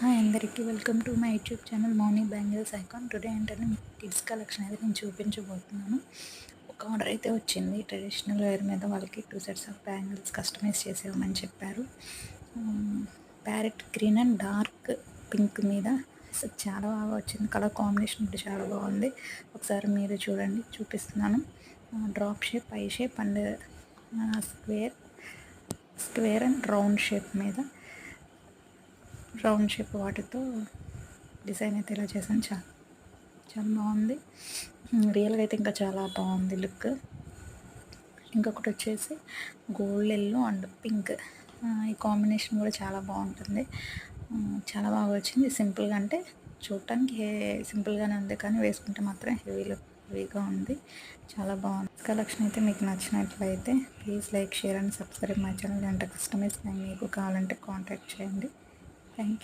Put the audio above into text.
Hi అందరికీ welcome to my YouTube channel Mouni bangles icon. Today ఏంటంటే మీకు kids collection అయితే నేను చూపించబోతున్నాను. ఒక ఆర్డర్ అయితే వచ్చింది. ట్రెడిషనల్ వేర్ మీద వాళ్ళకి 2 సెట్స్ ఆఫ్ బ్యాంగిల్స్ కస్టమైజ్ చేసేవమని చెప్పారు. Parrot green and dark pink మీద అసలు చాలా బాగా వచ్చింది. కలర్ కాంబినేషన్ కూడా చాలా బాగుంది. ఒకసారి మీరు చూడండి, చూపిస్తున్నాను. Drop shape, I shape and square and round shape మీద రౌండ్ షేప్ వాటితో డిజైన్ అయితే ఇలా చేశాను. చాలా చాలా బాగుంది. రియల్గా అయితే ఇంకా చాలా బాగుంది లుక్. ఇంకొకటి వచ్చేసి గోల్డ్ ఎల్లో అండ్ పింక్, ఈ కాంబినేషన్ కూడా చాలా బాగుంటుంది. చాలా బాగా వచ్చింది. సింపుల్గా అంటే చూడటానికి సింపుల్గానే ఉంది, కానీ వేసుకుంటే మాత్రం హెవీగా ఉంది. చాలా బాగుంది. కలెక్షన్ అయితే మీకు నచ్చినట్లయితే please like, share and subscribe my channel. అంటే కస్టమైజ్ మీకు కావాలంటే కాంటాక్ట్ చేయండి. Thank you.